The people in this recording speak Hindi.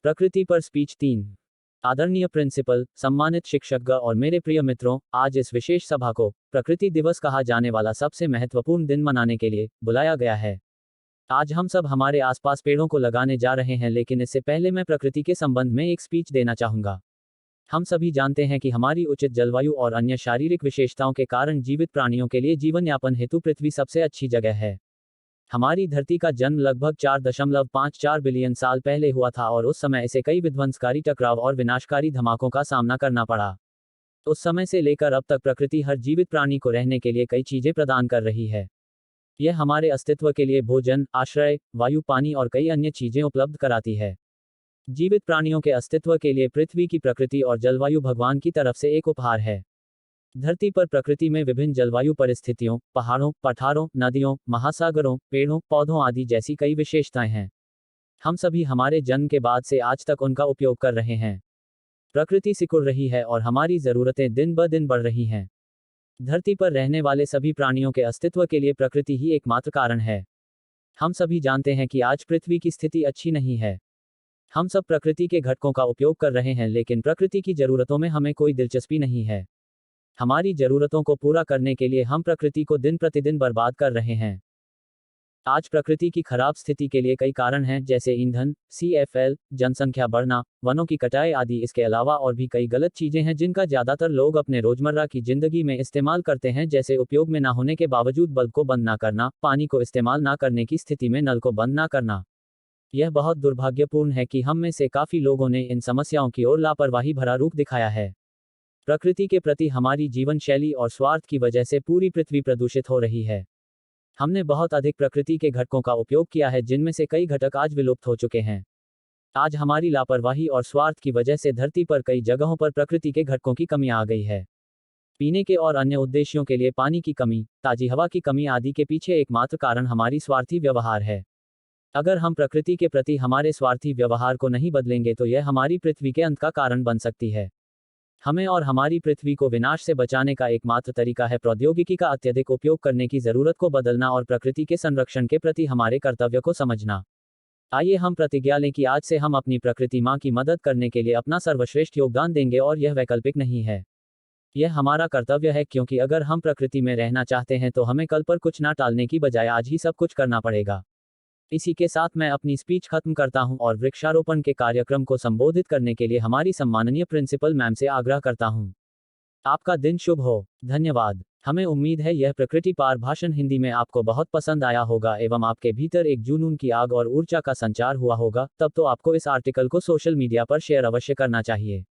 प्रकृति पर स्पीच 3। आदरणीय प्रिंसिपल, सम्मानित शिक्षकगण और मेरे प्रिय मित्रों, आज इस विशेष सभा को प्रकृति दिवस कहा जाने वाला सबसे महत्वपूर्ण दिन मनाने के लिए बुलाया गया है। आज हम सब हमारे आसपास पेड़ों को लगाने जा रहे हैं, लेकिन इससे पहले मैं प्रकृति के संबंध में एक स्पीच देना चाहूंगा। हम सभी जानते हैं कि हमारी उचित जलवायु और अन्य शारीरिक विशेषताओं के कारण जीवित प्राणियों के लिए जीवन यापन हेतु पृथ्वी सबसे अच्छी जगह है। हमारी धरती का जन्म लगभग 4.54 बिलियन साल पहले हुआ था और उस समय इसे कई विध्वंसकारी टकराव और विनाशकारी धमाकों का सामना करना पड़ा। उस समय से लेकर अब तक प्रकृति हर जीवित प्राणी को रहने के लिए कई चीजें प्रदान कर रही है। यह हमारे अस्तित्व के लिए भोजन, आश्रय, वायु, पानी और कई अन्य चीजें उपलब्ध कराती है। जीवित प्राणियों के अस्तित्व के लिए पृथ्वी की प्रकृति और जलवायु भगवान की तरफ से एक उपहार है। धरती पर प्रकृति में विभिन्न जलवायु परिस्थितियों, पहाड़ों, पठारों, नदियों, महासागरों, पेड़ों, पौधों आदि जैसी कई विशेषताएं हैं। हम सभी हमारे जन्म के बाद से आज तक उनका उपयोग कर रहे हैं। प्रकृति सिकुड़ रही है और हमारी जरूरतें दिन ब दिन बढ़ रही हैं। धरती पर रहने वाले सभी प्राणियों के अस्तित्व के लिए प्रकृति ही एकमात्र कारण है। हम सभी जानते हैं कि आज पृथ्वी की स्थिति अच्छी नहीं है। हम सब प्रकृति के घटकों का उपयोग कर रहे हैं, लेकिन प्रकृति की जरूरतों में हमें कोई दिलचस्पी नहीं है। हमारी जरूरतों को पूरा करने के लिए हम प्रकृति को दिन प्रतिदिन बर्बाद कर रहे हैं। आज प्रकृति की खराब स्थिति के लिए कई कारण हैं, जैसे ईंधन, CFL, जनसंख्या बढ़ना, वनों की कटाई आदि। इसके अलावा और भी कई गलत चीजें हैं जिनका ज्यादातर लोग अपने रोजमर्रा की जिंदगी में इस्तेमाल करते हैं, जैसे उपयोग में ना होने के बावजूद बल्ब को बंद ना करना, पानी को इस्तेमाल ना करने की स्थिति में नल को बंद ना करना। यह बहुत दुर्भाग्यपूर्ण है कि हम में से काफी लोगों ने इन समस्याओं की ओर लापरवाही भरा रूप दिखाया है। प्रकृति के प्रति हमारी जीवन शैली और स्वार्थ की वजह से पूरी पृथ्वी प्रदूषित हो रही है। हमने बहुत अधिक प्रकृति के घटकों का उपयोग किया है, जिनमें से कई घटक आज विलुप्त हो चुके हैं। आज हमारी लापरवाही और स्वार्थ की वजह से धरती पर कई जगहों पर प्रकृति के घटकों की कमी आ गई है। पीने के और अन्य उद्देश्यों के लिए पानी की कमी, ताजी हवा की कमी आदि के पीछे एकमात्र कारण हमारी स्वार्थी व्यवहार है। अगर हम प्रकृति के प्रति हमारे स्वार्थी व्यवहार को नहीं बदलेंगे तो यह हमारी पृथ्वी के अंत का कारण बन सकती है। हमें और हमारी पृथ्वी को विनाश से बचाने का एकमात्र तरीका है प्रौद्योगिकी का अत्यधिक उपयोग करने की जरूरत को बदलना और प्रकृति के संरक्षण के प्रति हमारे कर्तव्य को समझना। आइए हम प्रतिज्ञा लें कि आज से हम अपनी प्रकृति माँ की मदद करने के लिए अपना सर्वश्रेष्ठ योगदान देंगे, और यह वैकल्पिक नहीं है। यह हमारा कर्तव्य है, क्योंकि अगर हम प्रकृति में रहना चाहते हैं तो हमें कल पर कुछ ना टालने की बजाय आज ही सब कुछ करना पड़ेगा। इसी के साथ मैं अपनी स्पीच खत्म करता हूं और वृक्षारोपण के कार्यक्रम को संबोधित करने के लिए हमारी सम्माननीय प्रिंसिपल मैम से आग्रह करता हूं। आपका दिन शुभ हो। धन्यवाद। हमें उम्मीद है यह प्रकृति पार भाषण हिंदी में आपको बहुत पसंद आया होगा एवं आपके भीतर एक जुनून की आग और ऊर्जा का संचार हुआ होगा। तब तो आपको इस आर्टिकल को सोशल मीडिया पर शेयर अवश्य करना चाहिए।